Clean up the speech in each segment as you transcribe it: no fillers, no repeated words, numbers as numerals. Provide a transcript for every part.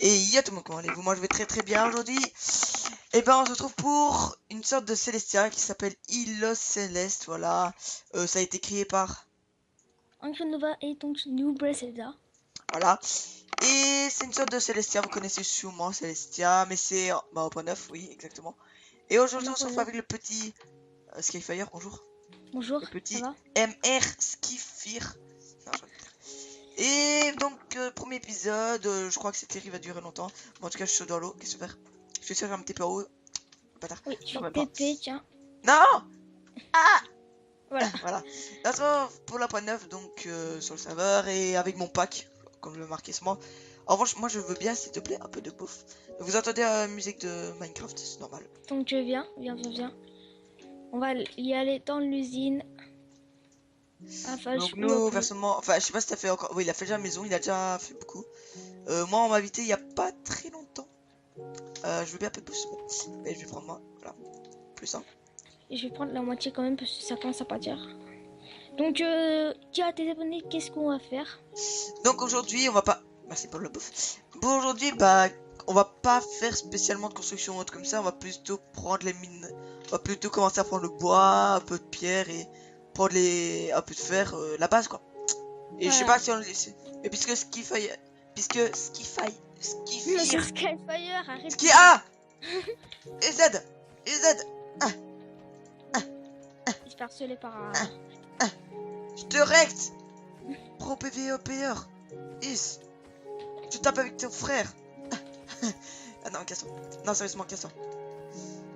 Et yo tout le monde, comment allez-vous? Moi je vais très très bien aujourd'hui. Et ben on se retrouve pour une sorte de Celestia qui s'appelle Ilo Céleste, voilà. Ça a été créé par... Nova et donc New Zelda. Voilà. Et c'est une sorte de Celestia, vous connaissez sûrement Celestia, mais c'est bah, au point neuf, oui, exactement. Et aujourd'hui on se retrouve avec le petit Skyfire, bonjour. Bonjour, Le ça petit va? MR Skifir. Et donc, premier épisode, je crois que cette série va durer longtemps. Mais en tout cas, je suis dans l'eau, qu'est-ce que je vais faire? Je vais faire un petit peu en haut. Bâtard. Oui, je Non, suis même pas. TP, tiens. Non! Ah! Voilà. Voilà. Là, ça pour la point 9, donc sur le serveur et avec mon pack, comme je l'ai marqué sur moi. En revanche, moi je veux bien, s'il te plaît, un peu de bouffe. Donc, vous entendez la musique de Minecraft, c'est normal. Donc viens. On va y aller dans l'usine. Enfin, Donc, nous, personnellement, enfin, je sais pas si t'as fait encore. Oui, il a fait déjà la maison, il a déjà fait beaucoup. Moi, on m'a invité il y a pas très longtemps. Je veux bien un peu de bouffe, mais je vais prendre moi, voilà. Plus un. Et je vais prendre la moitié quand même parce que ça commence à partir. Donc, tiens, tes abonnés, qu'est-ce qu'on va faire? Donc aujourd'hui, on va pas... Merci pour le bouffe. Bon, aujourd'hui, bah, on va pas faire spécialement de construction ou autre comme ça. On va plutôt prendre les mines. On va plutôt commencer à prendre le bois, un peu de pierre et prendre un peu de fer, la base, quoi. Et je sais Voilà. pas si on le laisse. Mais puisque ce qu'il faille... Puisque ce qu'il faille... Ce qu'il C'est fire... Skyfire, arrête. Ce qui... Ah! Et Z! Et Z! Il se fait harceler par... Je te recte! Pro PVEPR! Is! Tu tapes avec ton frère! Ah non, casse-toi. Non, sérieusement, casse-toi.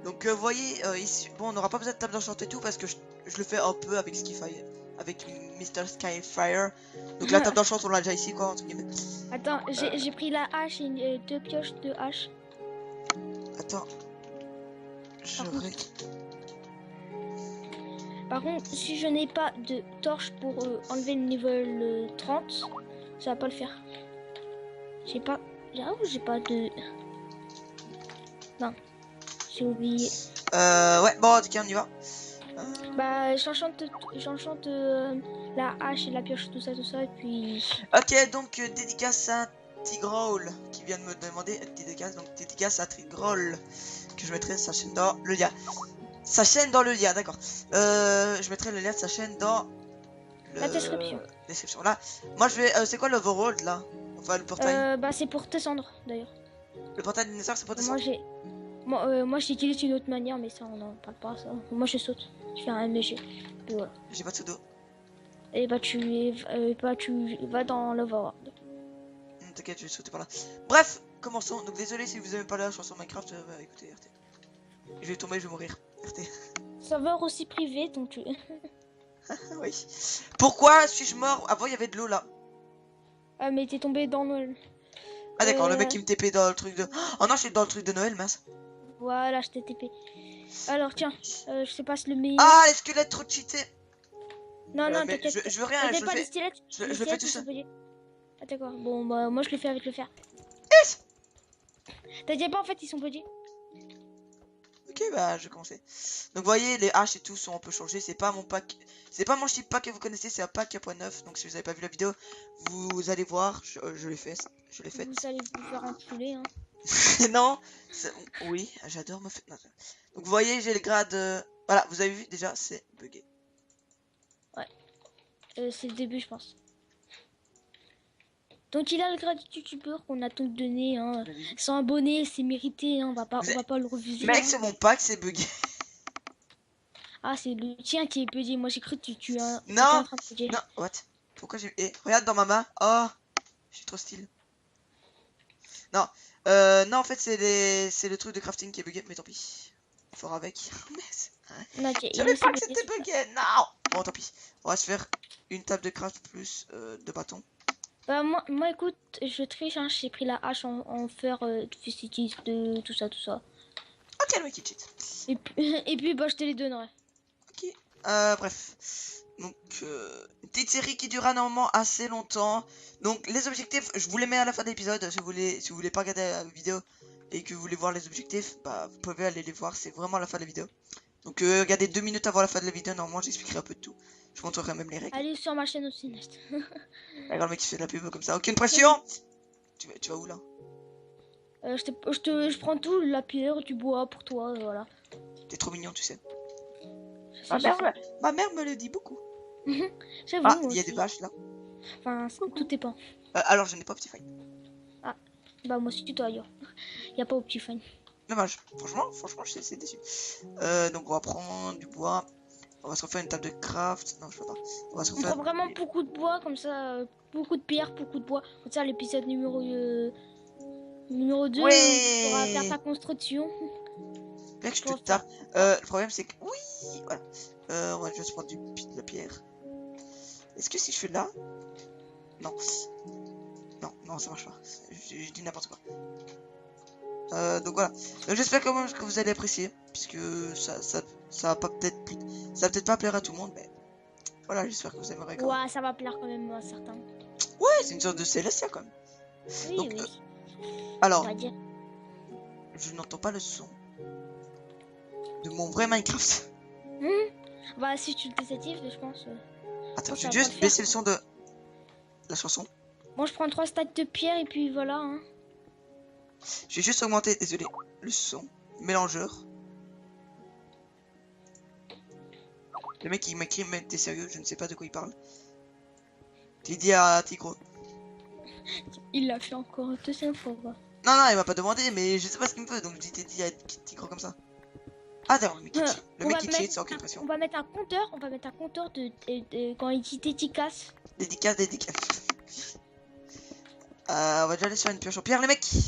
Donc, vous voyez, ici, bon, on n'aura pas besoin de table d'enchantement et tout parce que je le fais un peu avec Skyfire. Avec Mr. Skyfire. Donc, la table d'enchantement, on l'a déjà ici, quoi, entre guillemets. Attends, j'ai pris la hache et deux pioches de hache. Attends. Je Par contre, si je n'ai pas de torche pour enlever le niveau 30, ça va pas le faire. J'ai pas... J'avoue, j'ai pas de... Non, j'ai oublié. Ouais, bon, en tout cas, on y va. Bah, j'enchante la hache et la pioche, tout ça, et puis... Ok, donc, dédicace à Tigrol qui vient de me demander dédicace. Donc, dédicace à Tigrol que je mettrai sa chaîne dans le lien. Sa chaîne dans le lien, d'accord. Je mettrai le lien de sa chaîne dans la description. Là. Moi, je vais. C'est quoi l'overworld là? Enfin, le portail. Bah, c'est pour descendre, d'ailleurs. Le portail des Nether, c'est pour descendre? Moi, j'utilise une autre manière, mais ça, on n'en parle pas, ça. Moi, je saute. Je fais un MG. Puis voilà. J'ai pas de pseudo. Et bah, tu vas dans l'overworld. T'inquiète, je vais sauter par là. Bref, commençons. Donc, désolé si vous aimez pas la chanson Minecraft. Bah, écoutez, RT. Je vais tomber, je vais mourir. RT. Serveur aussi privé, donc tu... Oui. Pourquoi suis-je mort? Avant, il y avait de l'eau là. Ah, mais t'es tombé dans le... Ah, d'accord, le mec qui me TP dans le truc de. Oh non, je suis dans le truc de Noël, mince. Voilà, je t'ai TP. Alors, tiens, je sais pas si le meilleur... Ah, les squelettes trop cheatés. Non, t'inquiète. Je veux rien, je pas le les fais. stylettes. Je le fais tout seul. Ah, d'accord. Bon, bah, moi, je le fais avec le fer. Yes. T'inquiète pas, en fait, ils sont petits. Ok, bah je vais commencer. Donc vous voyez, les haches et tout sont un peu changés. C'est pas mon pack, c'est pas mon chip pack que vous connaissez, c'est un pack 1.9. Donc si vous avez pas vu la vidéo, vous allez voir, je l'ai fait, je l'ai fait. Vous allez vous faire enculer, hein. Non, oui, j'adore me faire. Donc vous voyez, j'ai le grade. Voilà, vous avez vu déjà, c'est bugué. Ouais. C'est le début, je pense. Donc il a le grade de youtubeur qu'on a tout donné, hein. 100 abonnés, c'est mérité, hein. On va pas le refuser. Mec, hein. c'est mon pack, c'est bugué. Ah, c'est le tien qui est bugué. Moi, j'ai cru que tu es Non, en train de bugger. non, what? Pourquoi j'ai. Regarde dans ma main. Oh, je suis trop stylé. Non, non, en fait, c'est le truc de crafting qui est bugué, mais tant pis. Fort avec. J'avais pas que c'était bugué. Non. Bon, tant pis. On va se faire une table de craft plus de bâtons. Bah, moi, écoute, je triche, hein. J'ai pris la hache en fer, de tout ça. Ok, le mec il cheat. Et puis, bah, je te les donnerai. Ok. Bref. Donc, une petite série qui durera normalement assez longtemps. Donc, les objectifs, je vous les mets à la fin de l'épisode. Si vous voulez pas regarder la vidéo et que vous voulez voir les objectifs, bah, vous pouvez aller les voir. C'est vraiment à la fin de la vidéo. Donc, regardez 2 minutes avant la fin de la vidéo. Normalement, j'expliquerai un peu de tout. Je montrerai même les règles. Allez sur ma chaîne aussi, Nest. Regarde le mec qui fait de la pub comme ça. Aucune pression. Tu vas où là? Je prends tout, la pierre, du bois pour toi, voilà. T'es trop mignon, tu sais. Ça, j'ai fait. Ma mère me le dit beaucoup. J'avoue, Ah, moi il y a des aussi. vaches là. Enfin, tout dépend. Alors, je n'ai pas petit fine. Ah, bah moi aussi, toi ailleurs. Y a pas au petit fan. Dommage. Franchement, je suis déçu. Donc, on va prendre du bois. On va se refaire une table de craft. Non, je peux pas. On va se On refaire. prend vraiment beaucoup de bois, comme ça, beaucoup de pierres, beaucoup de bois. Comme ça, l'épisode numéro 2, tu pourras faire Ouais. ta construction. Mec, je te Pour tape. faire- Le problème, c'est que. Oui. Voilà. On va juste prendre de la pierre. Est-ce que si je fais là. Non. Non, ça marche pas. Je dis n'importe quoi. Donc voilà. J'espère quand même que vous allez apprécier. Puisque ça va pas peut-être. Ça va peut-être pas plaire à tout le monde, mais. Voilà, j'espère que vous aimerez quand même. Ouais, ça va plaire quand même à certains. Ouais, c'est une sorte de Célestia quand même. Oui, Donc, oui. On alors, va dire. je n'entends pas le son de mon vrai Minecraft. Bah, si tu le désactives, je pense. Attends, Oh, je ça vais va pas juste le faire, baisser le quoi. son de la chanson. Bon, je prends 3 stacks de pierre et puis voilà. Hein. Je vais juste augmenter, désolé, le son. Mélangeur. Le mec il m'écrit, mais t'es sérieux, je ne sais pas de quoi il parle. T'es dit à Tigro. Il l'a fait encore une deuxième fois. Quoi. Non, il m'a pas demandé, mais je sais pas ce qu'il me veut, donc je dis t'es dit à Tigro comme ça. Ah d'accord, le mec il cheat. Le On mec va il mettre cheat sans aucune pression. on va mettre un compteur. On va mettre un compteur de quand il dit dédicace. Dédicace. On va déjà aller sur une pioche en pierre, les mecs. Ça,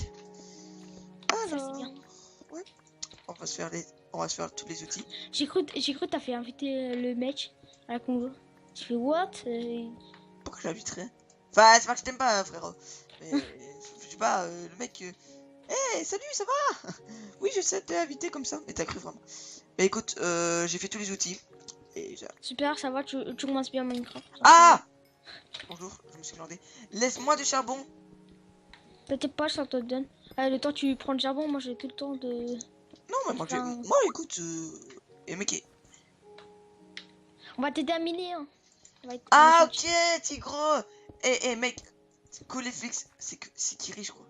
c'est Alors, bien. ouais. On va se faire tous les outils. J'ai cru que t'as fait inviter le mec à la convo. Tu fais what? Pourquoi je l'inviterais? Enfin, c'est pas que je t'aime pas, frérot. Mais, je sais pas, le mec... Hey, salut, ça va? Oui, je sais, t'es invité comme ça. Mais t'as cru vraiment. Mais écoute, j'ai fait tous les outils. Et Super, ça va, tu commences bien Minecraft. Ah! Bonjour, je me suis demandé. Laisse-moi du charbon. T'inquiète pas, ça te donne. Le temps tu prends le charbon, moi j'ai tout le temps de. Non, mais moi, Enfin, moi écoute... Et mec... on va t'aider à miner. Hein. Ah, ok, Tigre. Eh, mec, Cooleflix, c'est qui riche, quoi.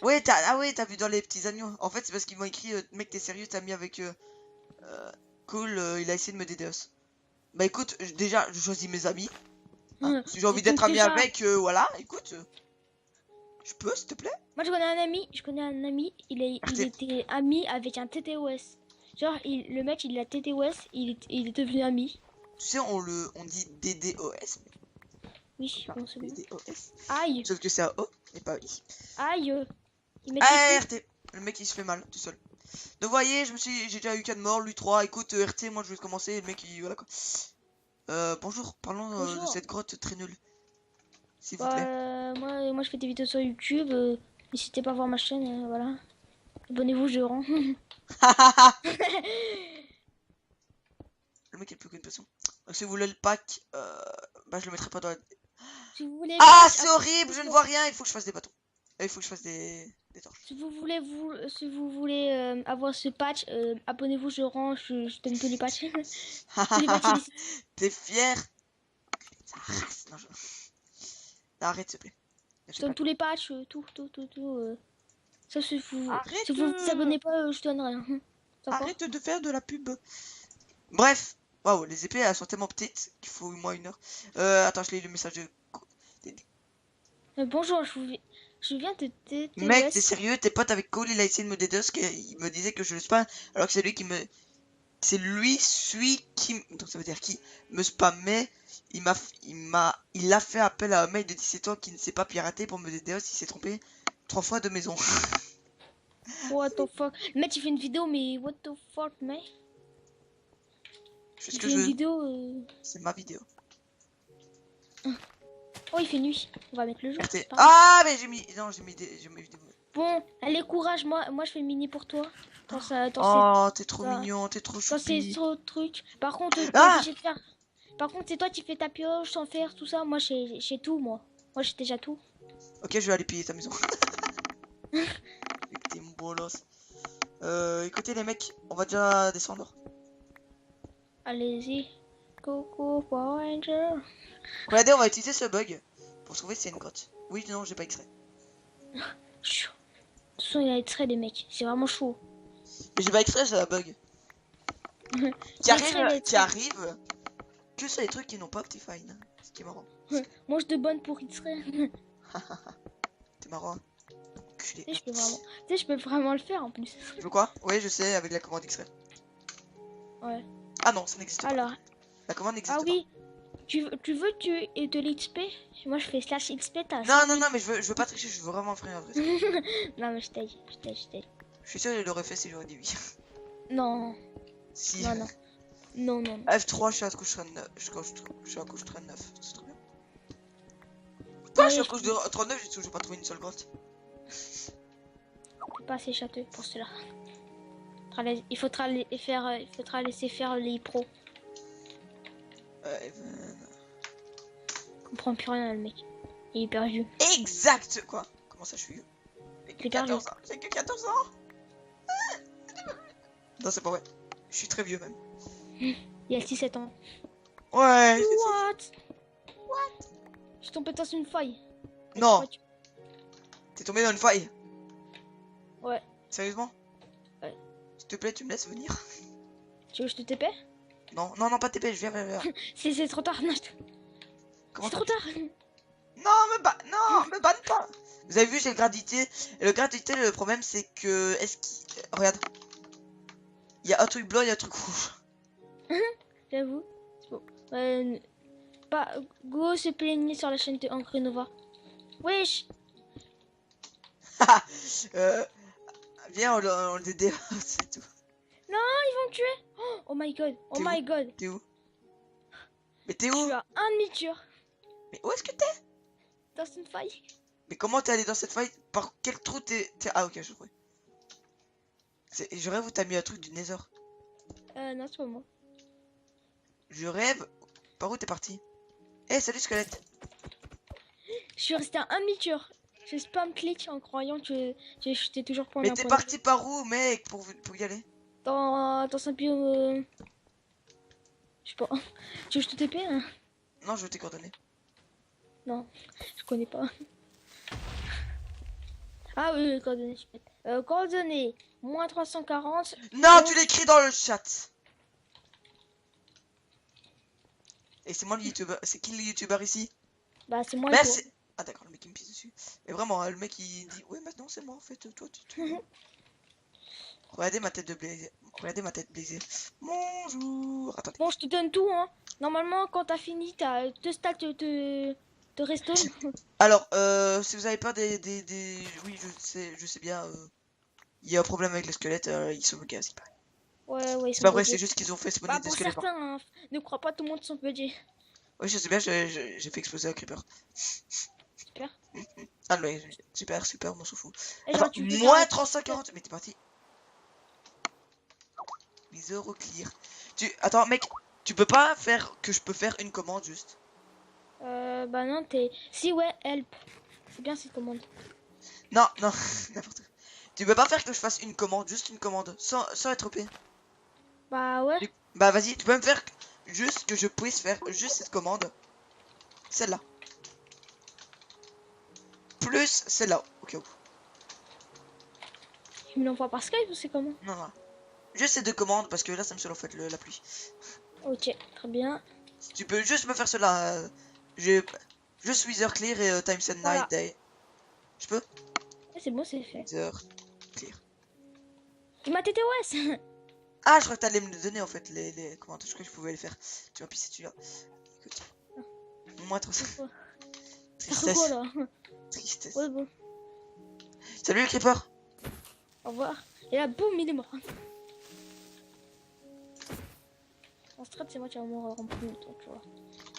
Ouais, t'as vu dans les petits agneaux. En fait, c'est parce qu'ils m'ont écrit, mec, t'es sérieux, t'as mis avec Cool, il a essayé de me DDoS. Bah écoute, déjà, je choisis mes amis. Hein. Si j'ai envie d'être ami avec, voilà, écoute. Je peux, s'il te plaît? Moi je connais un ami, il était ami avec un TTOS. Genre, le mec il a TTOS, il est devenu ami. Tu sais, on dit DDoS. Oui, bon, c'est bon. DDoS. Aïe, Sauf que c'est un O, et pas I. aïe. Il met Ah, RT. Le mec il se fait mal, tout seul. Donc, voyez, j'ai déjà eu 4 morts, lui 3. Écoute, RT, moi je vais commencer. Le mec il. Voilà quoi. Bonjour, parlons de cette grotte très nulle. S'il vous plaît. Moi je fais des vidéos sur YouTube. N'hésitez pas à voir ma chaîne, voilà. Abonnez-vous, je rends. Le mec il a plus qu'une passion. Donc, si vous voulez le pack, bah je le mettrai pas dans la. Si vous voulez. Ah, c'est horrible, je ne vois rien. Il faut que je fasse des bâtons. Il faut que je fasse des torches. Si vous voulez avoir ce patch, abonnez-vous, je rends, je donne tous les patchs. Tous les patchs. T'es fier? Ça reste. Non, non, arrête, s'il te plaît. Je donne tous les patchs, tout. Ça, si vous Arrête. vous abonnez pas, je donne rien. Arrête de faire de la pub. Bref. Waouh, les épées elles sont tellement petites qu'il faut au moins 1 heure. Attends, je lis le message de. Bonjour, je viens de TTOS. Mec, t'es sérieux? T'es pote avec Cole, il a essayé de me DDoS, il me disait que je le spam, alors que c'est lui qui me. C'est lui, celui qui. Donc ça veut dire qui me spammait. Il a fait appel à un mec de 17 ans qui ne s'est pas piraté pour me DDoS, il s'est trompé 3 fois de maison. What the fuck? Le mec il fait une vidéo, mais what the fuck, mec? Je fais ce Il que fait je une veux. vidéo. C'est ma vidéo. Oh, il fait nuit. On va mettre le jour. Ah, mais j'ai mis. Non, j'ai mis des. Bon, allez, courage, moi je fais mini pour toi. Oh, t'es trop mignon, t'es trop ça choupi. c'est trop de trucs. Par contre, Ah obligé de faire. Par contre, c'est toi qui fais ta pioche sans faire tout ça. Moi, j'ai tout, moi. Moi, j'ai déjà tout. Ok, je vais aller piller ta maison. T'es mon bolos. Écoutez les mecs, on va déjà descendre. Allez-y. Coucou, Power Ranger. Regardez, on va utiliser ce bug pour trouver si c'est une grotte. Oui, non, j'ai pas extrait. façon, il a extrait les mecs. C'est vraiment chaud. Mais j'ai pas exprès, ça bug. Qui L'extrait. arrive que sur les trucs qui n'ont pas Optifine. Ce qui est marrant. Mange de bonnes pour extrait. T'es marrant. Tu sais, je peux vraiment le faire en plus. Tu veux quoi? Oui, je sais, avec la commande extrait. Ouais. Ah non, ça n'existe pas. Alors. La commande n'existe Ah pas. oui. Tu veux de l'XP? Moi, je fais slash XP. Non, mais je veux pas tricher, je veux vraiment faire un vrai. Non, mais je t'aide. Je suis sûr qu'il l'aurait fait si j'aurais dit oui. Non. Si. Non. F3, je suis à couche 39. Je suis à couche 39. C'est trop bien. Quoi, je suis à couche de 39, j'ai toujours pas trouvé une seule grotte. C'est pas assez châteux pour cela. Il faudra laisser faire les pros. Comprends plus rien, le mec. Il est perdu. Exact quoi. Comment ça, je suis vieux? J'ai que 14 ans. J'ai que 14 ans. Non, c'est pas vrai. Je suis très vieux même. Il a 6-7 ans. Ouais. What? Je suis tombé dans une faille. Non. T'es tombé dans une faille? Ouais. Sérieusement? Ouais. S'il te plaît, tu me laisses venir? Tu veux que je te TP? Non, pas TP, je viens. C'est trop tard, Nat. C'est trop tard. Non, me banne pas. Vous avez vu, j'ai le gravité. Et le gravité, le problème, c'est que... Regarde. Il y a un truc blanc, il y a un truc rouge. J'avoue. C'est bon. Go se plaigner sur la chaîne de Ancre Nova. Wesh. Viens, on le DD, c'est tout. Non, ils vont me tuer. Oh my god. Oh my god. T'es où? Mais t'es Je où? suis à un demi-tour. Mais où est-ce que t'es? Dans une faille. Mais comment t'es allé dans cette faille? Par quel trou t'es... Ah ok, je crois. Je rêve où t'as mis un truc du Nether. Non, c'est pas moi. Je rêve... Par où t'es parti? Eh, salut squelette. Je suis resté à un demi-tour. Je spam clic en croyant que j'étais toujours pour Mais t'es parti par où, mec, pour y aller? Dans un biome... Je sais pas. Tu veux que je te TP hein? Non, je veux tes coordonnées. Non, je connais pas. Ah oui, coordonnées. Coordonnées. Moins 340. Non, tu l'écris dans le chat. Et c'est moi le youtubeur. C'est qui le youtubeur ici? Bah, c'est moi. Merci. Ah d'accord, le mec il me pisse dessus. Mais vraiment, hein, le mec il dit ouais maintenant c'est moi en fait. Toi tu. Regardez ma tête de blazer. Regardez ma tête blazer. Bonjour. Attendez. Bon, je te donne tout hein. Normalement, quand t'as fini, t'as 2 stats de restone. Alors, si vous avez pas des... Oui, je sais bien. Il y a un problème avec les squelettes, ils sont buggés, c'est pas. Ouais, c'est pas vrai, c'est juste qu'ils ont fait spawner bah, des pour squelettes. certains, hein, ne crois pas tout le monde son budget. Oui, je sais bien, j'ai fait exploser un creeper. Super. Ah ouais, super, on s'en fout. Et Attends, genre, moins 340, mais t'es parti. Les Euroclear. Attends, mec, tu peux pas faire que je peux faire une commande juste? Bah non, t'es... Si, ouais, help. C'est bien cette commande. Non, n'importe quoi. Tu peux pas faire que je fasse une commande, juste une commande, sans être OP? Bah ouais. Bah vas-y, tu peux me faire juste que je puisse faire juste cette commande. Celle-là. Plus celle-là, au cas où. Tu me l'envoies par Skype ou c'est comment? Non. Juste ces deux commandes parce que là ça me saoule en fait la pluie. Ok, très bien. Si tu peux juste me faire cela. Juste Wither Clear et Times and Voilà. Night Day. Je peux? C'est bon, c'est fait. Wither Clear. Il m'a TTOS. Ah, je crois que t'allais me donner en fait les commandes. Je crois que je pouvais les faire. Tu vas pisser dessus là. Écoute. Moi, trop ça. Tristesse. Trop là. Tristesse. Ouais, bon. Salut le creeper. Au revoir. Et là, boum, il est mort. En strat, c'est moi qui vais mourir en premier, toi, tu vois.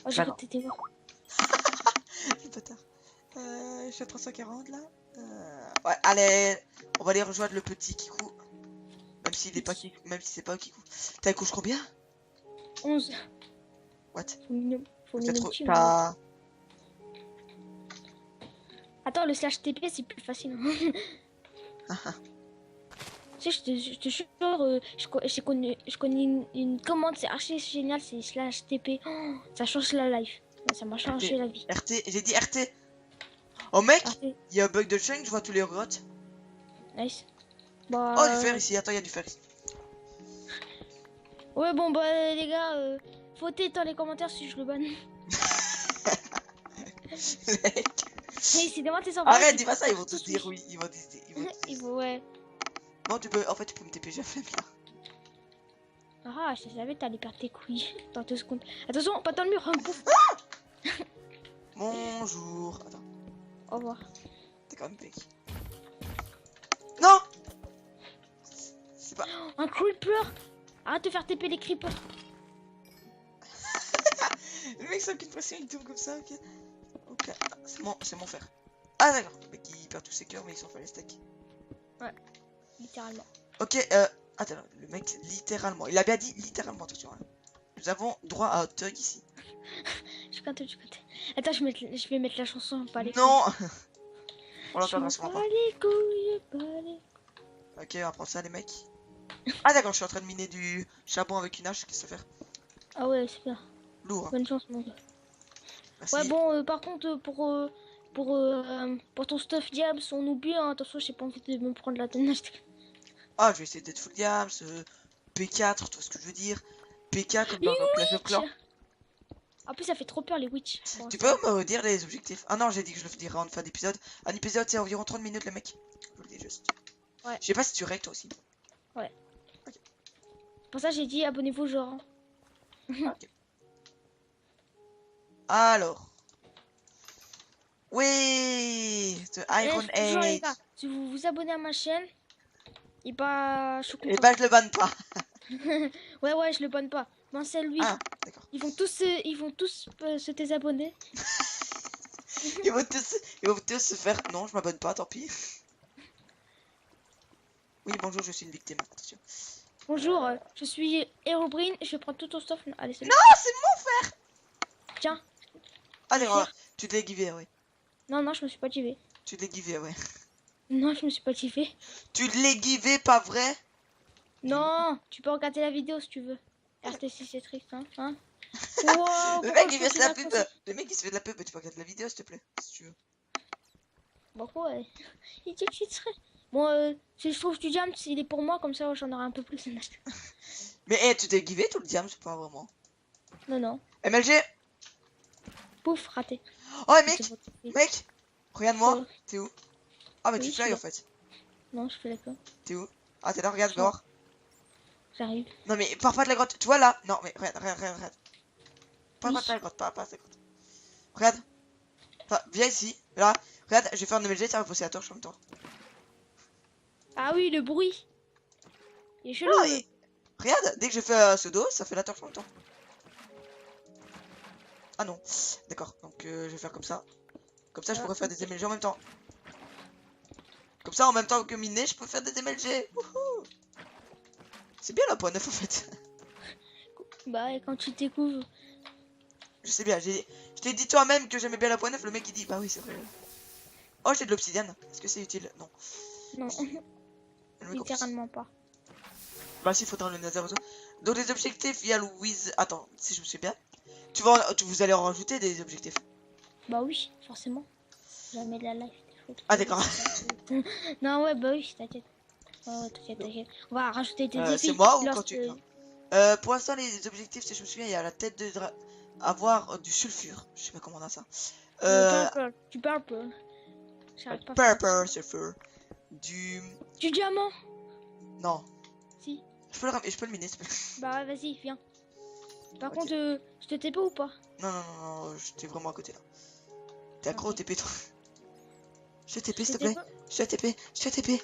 Oh, j'ai cru que t'étais mort. Le bâtard. Je suis à 340 là. Ouais, allez, on va aller rejoindre le petit Kikou. Même s'il est pas Kikou, même si c'est pas Kikou. T'as couche combien? 11. What? Faut minimum. Attends, le slash TP c'est plus facile. Tu sais, je te jure, je connais une commande, c'est archi génial, c'est slash TP. Oh, ça change la life. Ça m'a changé la vie. RT, j'ai dit RT. Oh mec, RT. il y a un bug de chaîne, je vois tous les grottes. Nice. Bah, Oh, du fer ici. Attends, il y a du fer ici. ouais, bon, bah, les gars, votez dans les commentaires si je le banne. Mec. Et si demain t'es sans Arrête, dis pas ça, ils vont tous dire oui. Ils vont tous dire. Il faut, ouais. Non, tu peux. En fait, tu peux me TP, j'ai la flemme là. Ah, je savais, t'allais perdre tes couilles dans 2 secondes. Attention, pas dans le mur, hein, pouf. Bonjour. Attends, Au revoir. t'es quand même mec. Non. C'est pas. Un creeper. Arrête de faire TP les creepers. Le mec, sans aucune pression, il tombe comme ça, ok. Ok, c'est mon fer. Ah, d'accord. Le mec, il perd tous ses cœurs, mais il s'en fait les steaks. Littéralement. Ok, attends, le mec, littéralement. Il a bien dit littéralement, attention. Hein. Nous avons droit à hot dog ici. Je compte. Attends, je vais mettre la chanson, pas les Non. couilles. On l'entendra sûrement pas. Pas les couilles, pas les... Ok, on va prendre ça, les mecs. Ah, d'accord, je suis en train de miner du charbon avec une hache. Qu'est-ce que ça fait? Ah ouais, c'est bien. Lourd. Hein. Bonne chance, mon gars. Merci. Ouais, bon, par contre, pour ton stuff diable, on oublie, hein. Attention, j'ai pas envie de me prendre la tête. Ah, je vais essayer d'être full diams. P4, tu vois ce que je veux dire? PK comme dans Clash of Clans. En plus, ça fait trop peur les witch. Bon, Tu ça peux me dire les objectifs? Ah non, j'ai dit que je le dirais en fin d'épisode. Un épisode, c'est environ 30 minutes, le mec. Je le dis juste. Ouais. Je sais pas si tu règles toi aussi. Pour ça, j'ai dit abonnez-vous, genre. Ok. Alors. Oui, The Iron Toujours, les Age. gars, si vous vous abonnez à ma chaîne, et bah, je suis content. Et bah, je le banne pas. Ouais, je le banne pas. Moi, c'est lui. Ah, d'accord. Ils vont tous se désabonner. Ils vont tous se faire. Non, je m'abonne pas, tant pis. Oui, bonjour, je suis une victime. Attention. Bonjour, je suis Herobrine, je vais prendre tout ton stuff. Allez, c'est bon. Non, c'est mon frère. Tiens. Allez, Fier. tu te l'es givé, ouais. Non, je me suis pas givé. Tu te l'es givé, ouais. Non, je me suis pas givé. Tu te l'es givé, pas vrai? Non, tu peux regarder la vidéo si tu veux. RT6 c'est triste, hein. Wow, Le mec, il fait de la pub. Le mec, il se fait de la pub. Tu peux regarder la vidéo, s'il te plaît, si tu veux. Pourquoi ouais. Il dit que tu serais. Bon, si je trouve du jam, il est pour moi, comme ça j'en aurai un peu plus. Mais hey, tu t'es givé tout le diam, c'est pas vraiment. Non. MLG. Pouf, raté. Oh, mec, regarde-moi. T'es où? Ah, mais Oui, tu fly en fait. Non, je fais la queue. T'es où? Ah, t'es là, regarde dehors. J'arrive. Non, mais pars pas de la grotte. Tu vois là? Non, mais regarde. Pas de la grotte, pas de la grotte. Regarde. Enfin, viens ici. Là, regarde, je vais faire un MLG, ça va pousser la torche en même temps. Ah oui, le bruit. Il est chelou. Ah, et... Regarde, dès que je fais ce dos, ça fait la torche en même temps. Ah non, d'accord, donc je vais faire comme ça. Comme ça, je pourrais faire des MLG en même temps. Comme ça, en même temps que miner, je peux faire des MLG. C'est bien la point 9 en fait. Bah, quand tu découvres. Je sais bien, je t'ai dit toi-même que j'aimais bien la point 9, le mec il dit bah oui, c'est vrai. Oh, j'ai de l'obsidienne. Est-ce que c'est utile? Non. Non, Le mec, littéralement pas. bah si, faut dans le nether. Donc les objectifs, il y a Louise. Attends, si je me souviens bien. Vous allez en rajouter des objectifs. Bah oui, forcément. Jamais de la life. Ah d'accord. Non, ouais, bah oui, t'inquiète. Ouais, t'inquiète. On va rajouter des défis. C'est moi ou quand tu... pour l'instant, les objectifs, si je me souviens, il y a la tête de avoir du sulfure. Je sais pas comment on a ça. Du purple. Purple sulfure. Du diamant. Non. Si. Je peux le miner, s'il te plaît. Bah vas-y, viens. Par Okay. contre, je te TP ou pas? Non, j'étais vraiment à côté là. T'es accro au TP toi. Je te TP s'il te plaît. Je te TP, s'il te plaît.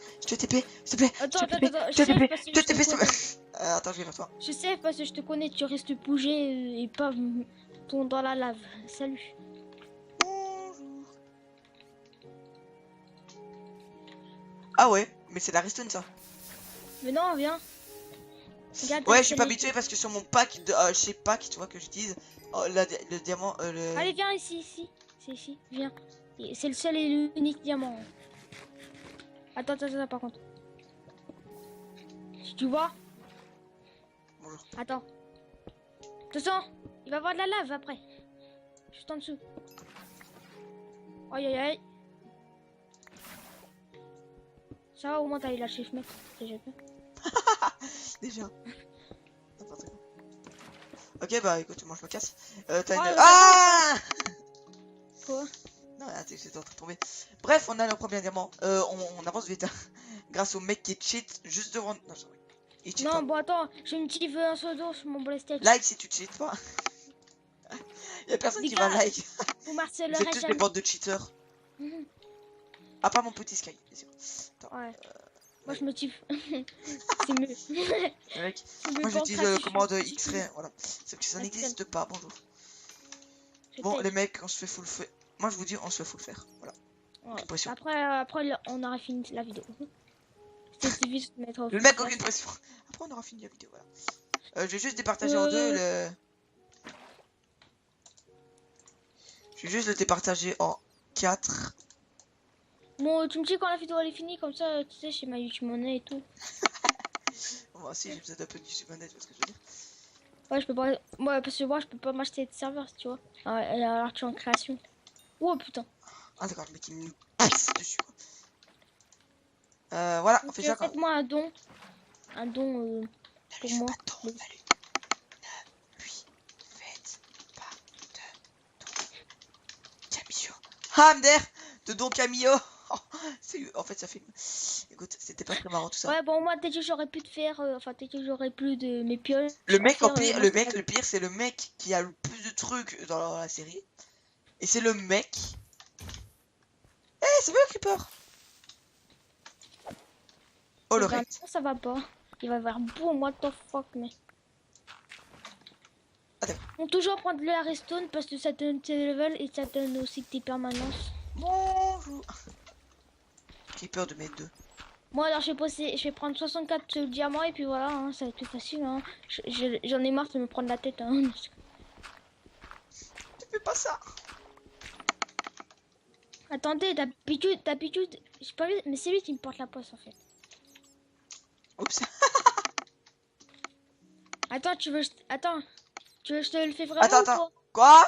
Attends, je te TP s'il te plaît. Attends, je vais vers toi. Je sais parce que je te connais, tu restes bouger et pas ton dans la lave. Salut. Bonjour. Ah ouais, mais c'est la restone ça. Mais non, viens. Regarde, ouais, je suis pas habitué parce que sur mon pack de chez pack, tu vois que j'utilise le diamant Allez, viens ici. C'est ici, viens. C'est le seul et l'unique diamant. Attends, par contre. Tu vois? Bonjour. Attends. Attention, il va y avoir de la lave après. Juste en dessous. Aïe. Ça va, au moins t'as eu l'achievement. C'est déjà bien. Déjà. N'importe quoi. Ok, bah écoute, moi je me casse. T'as Ah, une. le Ah Quoi? Non, attends, j'étais en train de tomber. Bref, on a le premier diamant. On avance vite. Grâce au mec qui cheat juste devant. Non, sorry. Il cheat Non, pas. bon, attends, j'ai une petite un pseudo sur mon PlayStation. Like si tu cheats pas. Y'a personne Les qui va gars, like. vous Vous marcelerez êtes tous des jamais. bandes de cheaters. Mhm. À part mon petit Sky, bien sûr. Attends, Ouais. Moi, ouais. je me tiffe. C'est mieux. Le mec, C'est mieux moi pour j'utilise pratique. le commande X-ray. Voilà. Sauf que ça La n'existe pas. Bonjour. Je Bon, t'aide. les mecs, on se fait full faire. Moi je vous dis, on se fait full faire. Voilà. Ouais. Aucune pression. Après, on aura fini la vidéo. C'était juste de mettre au Le full mec, flash. aucune pression. Après, on aura fini la vidéo. Voilà. Je vais juste départager en deux. Je vais juste le départager en 4. Bon, tu me dis quand la vidéo elle est finie, comme ça, tu sais, chez ma YouTube Money et tout. Moi aussi, j'ai besoin d'un peu de Supernet, tu vois ce que je veux dire. Ouais, je peux pas. Ouais, parce que moi, je peux pas m'acheter de serveur, tu vois. Ah, et alors, tu es en création. Oh putain. Ah, d'accord, le mec, il nous passe dessus, quoi. Voilà, on fait ça quand même. Faites-moi un don. Un don pour Ne lui fais moi. pas de ton, Oui. ne lui faites pas de ton. Camillo. Hamder de Don Camillo. En fait, ça fait. Écoute, c'était pas très marrant tout ça. Ouais, bon, moi, dès que j'aurais pu de faire. Enfin, dès que j'aurais plus de mes pioches. Le à mec, en faire, pire, moi, le pire, c'est le mec qui a le plus de trucs dans la série. Et c'est le mec. Eh, c'est pas le creeper. Oh, le rect. non, ça va pas. Il va y avoir beau, what the fuck, mais. Ah, d'accord. On toujours prendre le redstone parce que ça donne tes levels et ça donne aussi tes permanences. Bonjour. Creeper de mes deux. Moi alors je vais prendre 64 diamants et puis voilà, hein, ça va être plus facile. Hein. J'en ai marre de me prendre la tête. Hein. Tu fais pas ça. Attendez, d'habitude, j'ai pas vu, mais c'est lui qui me porte la poisse en fait. Oups. Attends, attends, tu veux que je te le fais vraiment Attends, ou attends. pas?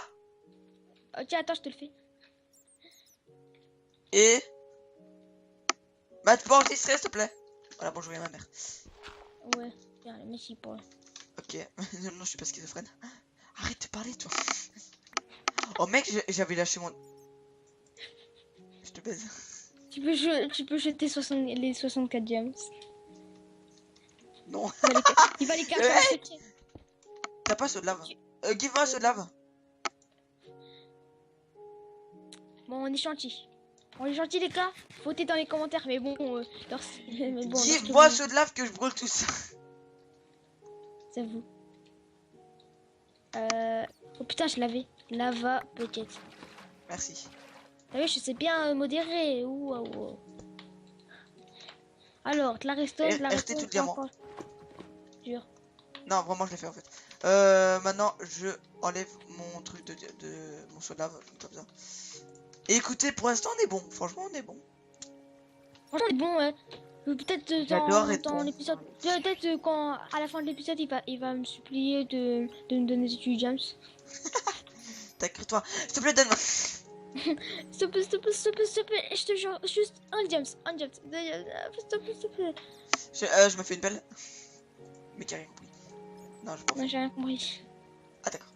Quoi? Tiens, attends, je te le fais. Et bah, tu peux enregistrer, s'il te plaît. Voilà, bonjour, ma mère. Ouais, tiens, le mec il parle. Ok. Non, je suis pas schizophrène. Arrête de parler, toi. Oh, mec, j'avais lâché mon. Je te baise. Tu peux jeter les 64 gems. Non. Il va les cacher en secret. T'as pas ce de lave. Give-moi ce de lave. Bon, on est gentil. On est gentil les gars. Votez dans les commentaires, mais bon, mais bon, Give-moi ce de lave que je brûle tout ça. C'est vous. Oh putain, je l'avais. Lava peut-être. Merci. Ah oui, je sais bien modérer. Ouh. Alors, de la restone, de la RT restone. tout le diamant. Encore. Dur. Non, vraiment, je l'ai fait en fait. Maintenant, je enlève mon truc de mon seau de lave comme ça. Et écoutez, pour l'instant, on est bon. Franchement, on est bon. Franchement, c'est bon, ouais. Peut-être J'adore être dans bon. l'épisode. Peut-être quand à la fin de l'épisode, il va me supplier de me donner des études James. T'as cru toi. S'il te plaît, donne-moi. S'il te plaît, s'il te plaît, s'il te plaît, s'il te plaît, je te jure, juste un James. S'il te plaît, s'il te plaît. Je me fais une pelle. Mais qui a rien compris. Non, je pense. Non, j'ai rien compris. Ah, d'accord.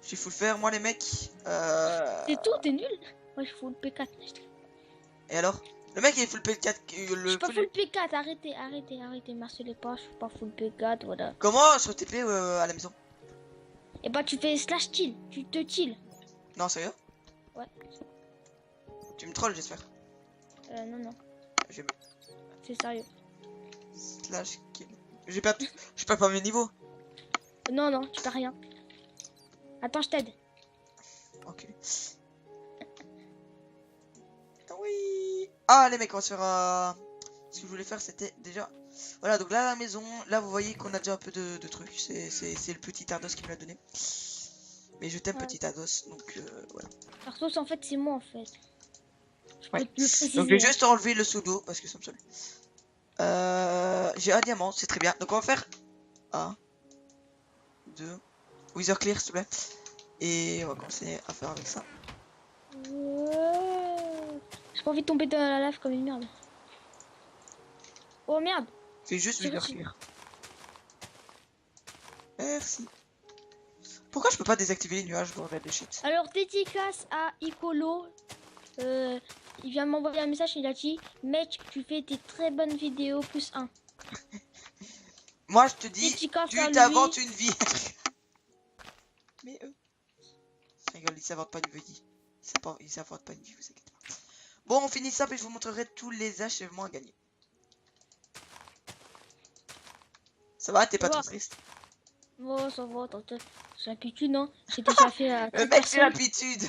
Je suis full faire, moi, les mecs. C'est tout, t'es nul. Moi, je fous le P4. Et alors? Le mec, il est full P4. Je suis pas full P4, arrêtez, merci les pas, je suis pas full P4, voilà. Comment sur TP à la maison? Et bah, tu fais slash kill, tu te kill. Non, sérieux? Ouais. Tu me trolls, j'espère. Non. Je vais C'est sérieux. slash kill. Je perds pas mes niveaux. Non, tu fais rien. Attends, je t'aide. Ok. Oui. Ah, les mecs, on va se faire. Ce que je voulais faire, c'était déjà. Voilà, donc là, à la maison, là, vous voyez qu'on a déjà un peu de trucs. C'est le petit Ardos qui me l'a donné. Mais je t'aime, Ouais. petit Ardos, donc voilà. Arthos, en fait, c'est moi, en fait. Je peux Ouais. te le préciser. Donc, je vais juste enlever le pseudo parce que ça me saoule. J'ai un diamant, c'est très bien. Donc, on va faire 1, 2, Wither Clear, s'il te plaît. Et on va commencer à faire avec ça. Ouais. J'ai pas envie de tomber dans la lave comme une merde. Oh merde. Fais juste J'ai lui reçu. rire. Merci. Pourquoi je peux pas désactiver les nuages, bordel de shit? Alors, dédicace à Icolo. Il vient de m'envoyer un message, il a dit mec, tu fais des très bonnes vidéos, +1. Moi, je te dis, Dédicace à tu lui. t'inventes une vie. Mais eux, je rigole, ils s'inventent pas une vie. Ils s'inventent pas une vie, vous inquiétez pas. Bon, on finit ça, puis je vous montrerai tous les achèvements à gagner. Ça va, t'es pas trop triste? Oh, ça va, t'inquiète. C'est l'habitude, non? J'ai déjà fait à Le 4 mec, c'est personnes. l'habitude.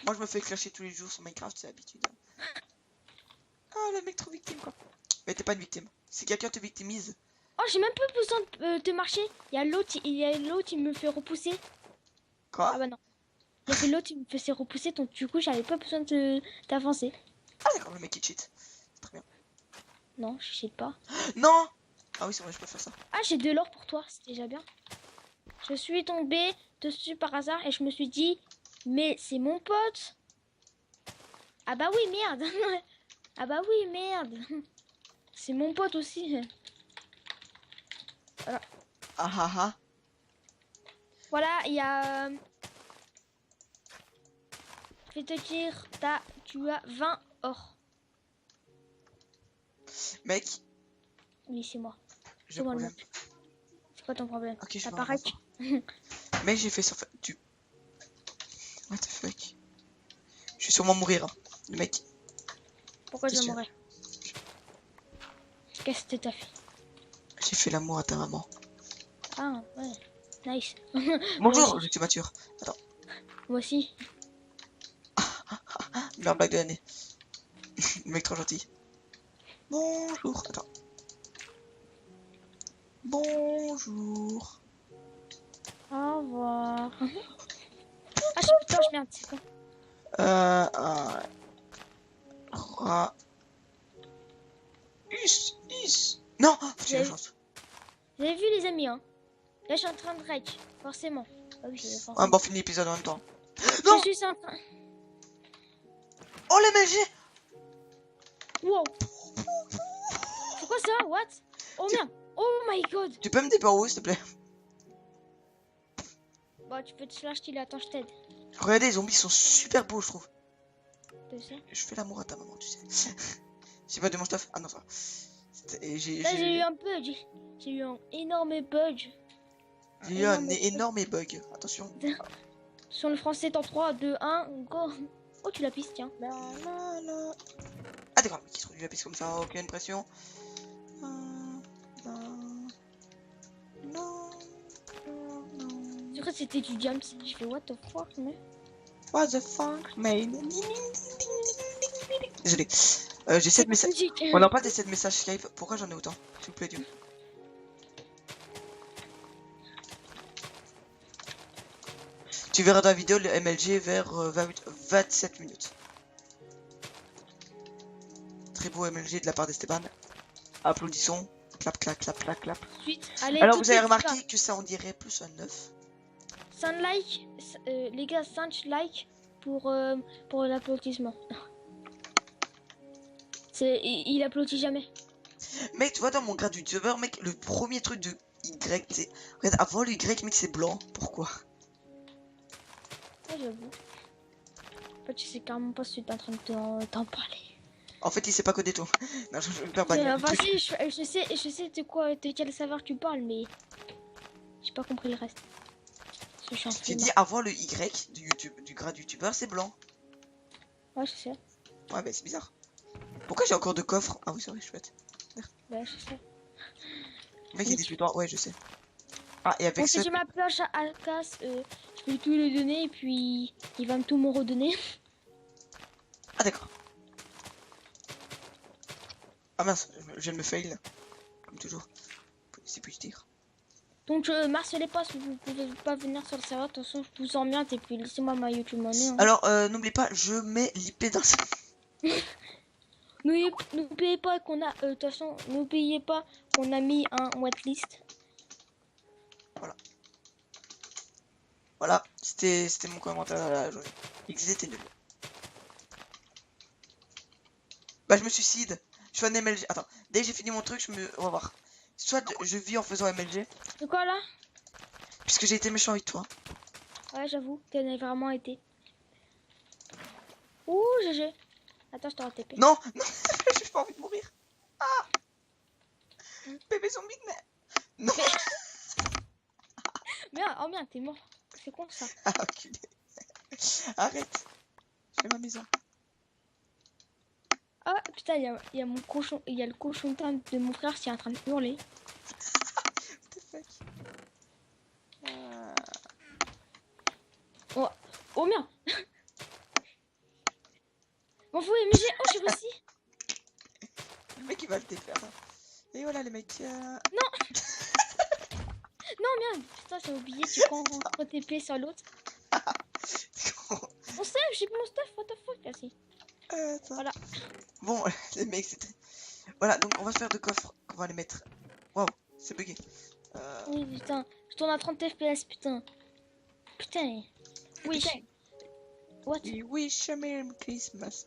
Moi, je me fais clasher tous les jours sur Minecraft, c'est l'habitude. Ah, le mec trop victime, quoi. Mais t'es pas une victime. Si quelqu'un te victimise. Oh, j'ai même pas besoin de marcher. Il y a l'autre, il me fait repousser. Quoi? Ah bah non. Il y avait l'autre, il me faisait repousser, donc du coup, j'avais pas besoin d'avancer. Ah, d'accord, le mec il cheat. C'est très bien. Non, je sais pas. Non! Ah oui, c'est vrai, je peux faire ça. Ah, j'ai de l'or pour toi, c'est déjà bien. Je suis tombée dessus par hasard et je me suis dit, mais c'est mon pote. Ah bah oui, merde. Ah bah oui, merde. C'est mon pote aussi. Voilà, Ah ah ah. voilà, il y a... Je vais te dire, tu as 20 or. Mec, Oui, c'est moi. j'ai un Moi le problème. mec. C'est quoi ton problème? Ok, je T'as vais pas en rec. Mec, j'ai fait sur. Tu. What the fuck? Je vais sûrement mourir, hein. Le mec. Pourquoi je Qu'est-ce vais que mourir? Qu'est-ce que t'as fait? j'ai fait l'amour à ta maman. Ah, ouais. Nice. Bonjour, Moi je suis mature. Attends, aussi. meilleure blague de l'année. Le mec trop gentil. Bonjour. Attends. Bonjour. Au revoir. Ah, putain, je merde, c'est quoi? Un rat. Is. Non, tu la chance. Vous avez vu les amis, hein? Là, je suis en train de rec, forcément. Ah oui, forcément. Ouais, bon, on finit l'épisode en même temps. Je Non! suis en train... Oh, les MLG! Wow! C'est quoi ça? What? Oh merde! Oh my god! Tu peux me débarrer, s'il te plaît? Bah, tu peux te slash qu'il attends, je t'aide. Regardez, les zombies sont super beaux, je trouve. Tu sais? Je fais l'amour à ta maman, tu sais. C'est pas de mon stuff? Ah non, ça va. Là, j'ai eu un bug. J'ai eu un énorme bug. J'ai eu un énorme bug. Attention. Sur le français, en 3, 2, 1, go! Oh, tu la pistes, tiens. Ah, d'accord, qui se trouve la piste comme ça, aucune pression. C'est vrai, c'était du jump. Je fais what the fuck, mais. What the fuck, man? Désolé. J'ai 7 messages. Musique. On n'a pas des 7 messages Skype. Pourquoi j'en ai autant? S'il vous plaît, Dieu. Tu verras dans la vidéo le MLG vers 27 minutes. Très beau MLG de la part d'Esteban. Applaudissons. Clap, clap, clap, clap, clap. Ensuite, allez, Alors, tout vous avez est remarqué que ça, on dirait plus un 9. 5 likes, les gars, 5 likes pour l'applaudissement. Il applaudit jamais. Mec, tu vois, dans mon grade youtubeur, mec, le premier truc de Y, c'est. Regarde, avant le Y, mec, c'est blanc. Pourquoi? Ah, j'avoue. En fait, je sais carrément pas si tu es en train de t'en parler. En fait, il sait pas coder tout. Non, je vais me faire bannir. Enfin, si, je sais de quel savoir tu parles, mais j'ai pas compris le reste. Je suis un J'ai flemmard. dit avant le Y du grade youtubeur, c'est blanc. Ouais, je sais. Ouais, mais c'est bizarre. Pourquoi j'ai encore de coffres? Ah oui, c'est vrai, chouette. Ouais, je sais. Le mec, il dit droit. Ouais, je sais. Ah, et avec Bon, ça. si j'ai ma pioche à casse, je vais tout lui donner et puis il va tout me redonner. Ah, d'accord. Ah mince, je viens de me fail. Comme toujours. C'est puis dire. Donc, marcelez pas si vous pouvez pas venir sur le serveur. De toute façon, je vous emmerde et puis laissez-moi ma YouTube money. Hein. Alors, n'oubliez pas, je mets l'IP dans ça. N'oubliez pas qu'on a, de toute façon, n'oubliez pas qu'on a mis un whitelist. Voilà. Voilà, c'était mon commentaire à la journée. XZ était nul. Bah, je me suicide. Je suis un MLG. Attends, dès que j'ai fini mon truc, on va voir. Soit je vis en faisant MLG, De quoi là? puisque j'ai été méchant avec toi. Ouais, j'avoue, t'en as vraiment été. Ouh, GG. Attends, je t'aurai TP. Non, non, j'ai pas envie de mourir. Ah, bébé zombie de merde. Non. Merde, oh merde, t'es mort. C'est con ça. Ah, enculé. Arrête. Je fais ma maison. Ah putain, il y a mon cochon, il y a le cochon de mon frère qui est en train de hurler. What the fuck. Oh, oh merde. M'en fous, mais j'ai... Oh, j'ai réussi. Le mec il va le défaire. Et voilà les mecs. Non, merde. Putain, j'ai oublié, tu prends un TP sur l'autre. Mon stuff, j'ai plus mon stuff, what the fuck, merci. Voilà. Bon, les mecs c'était... Voilà, donc on va se faire deux coffres qu'on va les mettre. Waouh, c'est bugué. Oui, putain. Je tourne à 30 FPS, putain. Putain. Oui. What? We wish a Merry Christmas.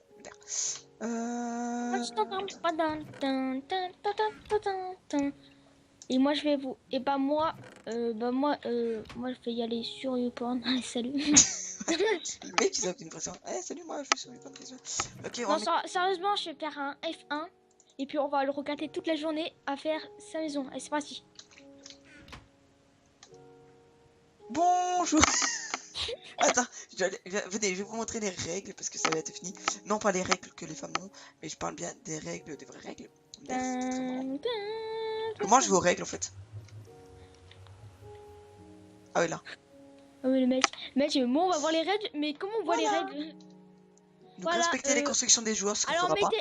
Et moi je vais vous. Et bah moi, moi je vais y aller sur YouPorn. Allez, salut. Le mec il a une pression. Eh salut, moi je suis sur YouPorn. Ok, on Non, sérieusement, je vais faire un F1 et puis on va le regarder toute la journée à faire sa maison. Allez, c'est parti. Bonjour. Attends, venez, je vais vous montrer les règles parce que ça va être fini. Non, pas les règles que les femmes ont, mais je parle bien des règles, des vraies règles. Comment je vais aux règles en fait? Ah oui, là. Ah oui, le mec, bon, on va voir les règles, mais comment on voit les règles? Donc Voilà, respectez les constructions des joueurs, ce qu'on alors fera pas.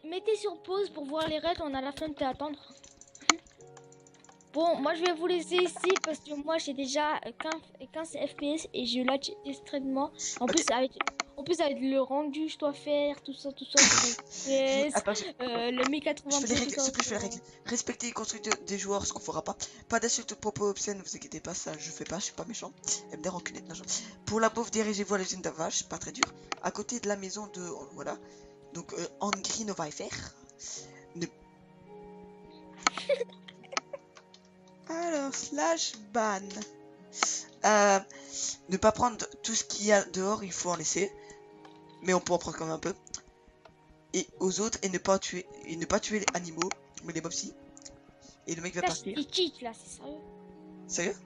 mettez sur pause pour voir les règles, on a la flemme d'attendre. Bon, moi je vais vous laisser ici parce que moi j'ai déjà 15 FPS et je lâche extrêmement. En plus avec le rendu je dois faire, tout ça, FPS, Attends, le 1080p, je fais les règles, tout s'il ça. te plaît, je fais les règles. Respectez les constructions des joueurs, ce qu'on fera pas. Pas d'insultes propos obscènes, vous inquiétez pas, ça je fais pas, je suis pas méchant. MDR enculé. Non, pour la pauvre, dirigez-vous à l'usine d'avage, pas très dur. À côté de la maison de... Voilà. Donc en green, on va y faire. Alors, slash ban. Ne pas prendre tout ce qu'il y a dehors, il faut en laisser. Mais on peut en prendre quand même un peu. Et aux autres, et ne pas tuer les animaux, mais les mobs si. Et le mec va Là, partir. je suis kick là, c'est sérieux. Sérieux?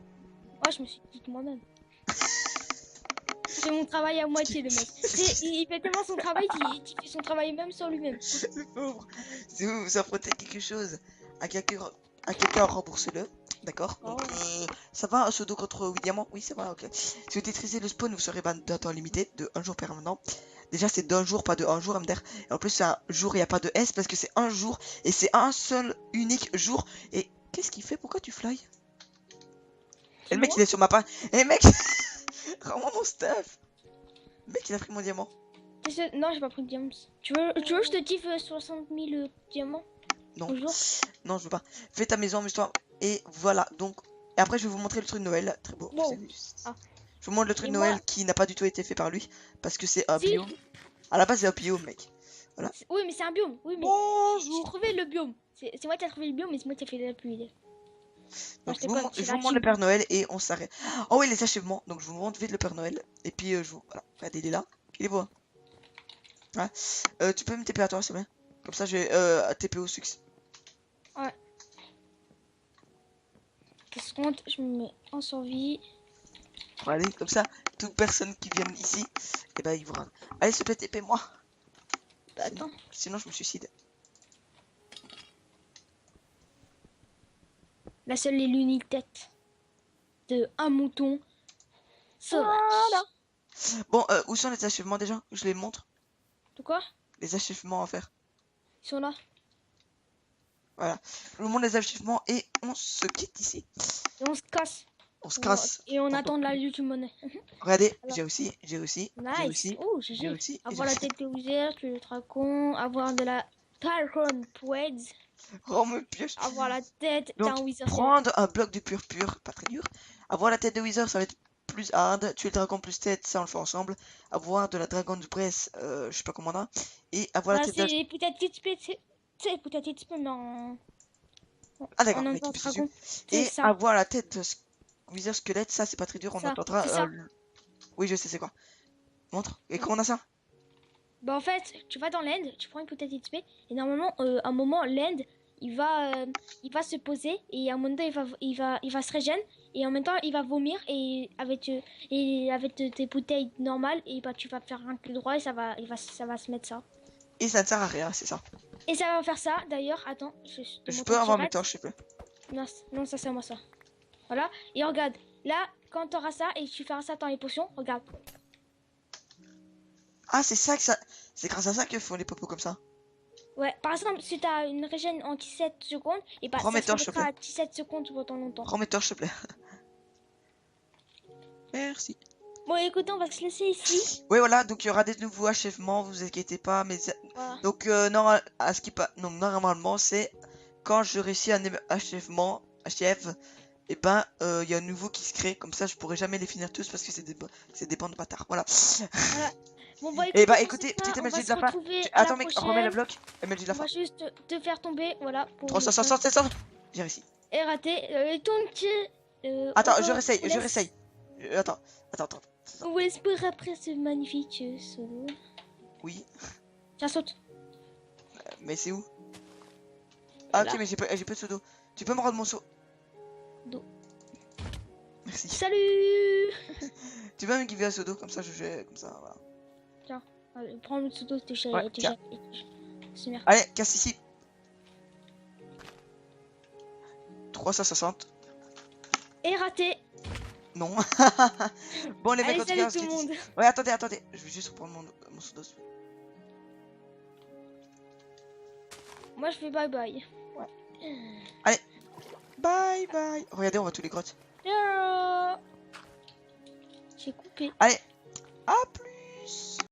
Ouais, je me suis kick moi-même. C'est mon travail à moitié, le mec. Il fait tellement son travail qu'il fait son travail même sur lui-même. Le pauvre. Si vous vous apprêtez quelque chose à quelqu'un, rembourse-le. D'accord. Oh. Donc ça va, un pseudo contre 8 diamants. Oui, ça va, ok. Si vous détruisez le spawn, vous serez ban d'un temps limité de 1 jour permanent. Déjà, c'est d'un jour, pas de 1 jour, MDR. Et en plus, c'est un jour, il n'y a pas de S parce que c'est un jour. Et c'est un seul, unique jour. Et qu'est-ce qu'il fait? Pourquoi tu fly? Et le mec, il est sur ma page. Eh mec, rends-moi mon stuff. Le mec, il a pris mon diamant. Non, j'ai pas pris de diamants. Tu veux que je te kiffe 60 000 diamants? Non. Bonjour. Non, je veux pas. Fais ta maison, amuse-toi. Et voilà, donc. Et après, je vais vous montrer le truc de Noël. Très beau. Wow. Ah. Je vous montre le truc de Noël qui n'a pas du tout été fait par lui. Parce que c'est un biome. À la base, c'est un biome, mec. Voilà. Oui, mais c'est un biome. Oui, mais j'ai trouvé le biome. C'est moi qui ai trouvé le biome, mais c'est moi qui ai fait la pluie. Donc, je vous montre le Père Noël et on s'arrête. Oh oui, les achèvements. Donc, je vous montre vite le Père Noël. Et puis, je vous. Voilà. Regardez, il est là. Il est beau. Hein. Ouais. Tu peux me TP à toi, c'est bien. Comme ça, je vais TP au succès. Ouais. Qu'est-ce qu'on... Je me mets en survie. Allez, comme ça, toute personne qui vient ici, et ben, il vous rend. Allez, s'il te plaît, TP-moi. Bah, attends. Sinon, je me suicide. La seule et l'unique tête de un mouton sauvage. Voilà. Bon, où sont les achèvements déjà? Je les montre. De quoi? Les achèvements à faire. Ils sont là. Voilà. Je vous montre les achèvements et on se quitte ici. Et on se casse. On se casse. Et on attend de la YouTube monnaie. Regardez, Alors. j'ai réussi, j'ai réussi, Nice. j'ai réussi. Oh, j'ai réussi. Avoir la tête de Wither, tuer le dracon, avoir de la Tyron Poeds, Oh, me pioche. avoir la tête d'un Donc, Wither. prendre un bloc de pur, pas très dur. Avoir la tête de Wither, ça va être plus hard. Tuer le dragon plus tête, ça on le fait ensemble. Avoir de la dragon de presse, je sais pas comment on a. Et avoir la tête de... C'est peut-être Tu sais, peut-être un petit peu, mais en. Ah d'accord, En mais qui Ender pisse Dragon. dessus. C'est Et ça. avoir la tête Wither squelette, ça c'est pas très dur, on Ça. entendra. C'est ça. Oui, je sais c'est quoi. Montre. Et comment on a ça? Bah, en fait, tu vas dans l'end, tu prends une peut-être XP, et normalement, à un moment, l'end, il va se poser, et à un moment donné, il va se régénérer, et en même temps, il va vomir, et avec tes bouteilles normales, et bah, tu vas faire un clic droit, et ça va se mettre ça. Et ça ne sert à rien, c'est ça. Et ça va faire ça, d'ailleurs, attends, je te Je montre peux avoir mes direct. torches, s'il te plaît. Non, non, ça, c'est à moi, ça. Voilà, et regarde, là, quand tu auras ça, et tu feras ça dans les potions, regarde. Ah, c'est ça que ça. C'est grâce à ça que font les popos comme ça. Ouais, par exemple, si t'as une régène en 17 secondes, et bah Prends ça mes se torches, s'il te remettra plaît. à 17 secondes pendant longtemps. Prends mes torches, s'il te plaît. Merci. Bon, écoutez, on va se laisser ici. Oui, voilà, donc il y aura des nouveaux achèvements, vous inquiétez pas. Mais Voilà. donc, normalement, c'est quand je réussis un achèvement, et ben, il y a un nouveau qui se crée. Comme ça, je pourrai jamais les finir tous parce que c'est des bandes de bâtards. Voilà. Voilà. Bon, bah Et écoutez, bah, sur ce écoutez, cas, petite on va MLG de se la fin. retrouver à la Attends, mec, remets le prochaine. bloc. MLG de la On fin. va juste te faire tomber, voilà, pour 360, 700. J'ai réussi. Et raté. Donc, Attends, on je laisse- réessaye. Attends. On vous laisse pour après ce magnifique solo. Oui, Tiens, saute. mais c'est où? Ah, ok, Là. mais j'ai pas de pseudo. Tu peux me rendre mon seau? Do. Merci. Salut. Tu peux me giver un pseudo, comme ça je fais comme ça, voilà. Tiens, prends le pseudo, Ouais, tiens. C'est merde. Allez, casse ici. 360. Et raté. Non. Bon, les mecs, Allez, en tout cas, salut on se tout le quitte ici. monde. Ouais, attendez. Je vais juste reprendre mon pseudo. Moi, je fais bye bye. Bye bye. Regardez, on va tous les grottes. Ciao. J'ai coupé. Allez, à plus.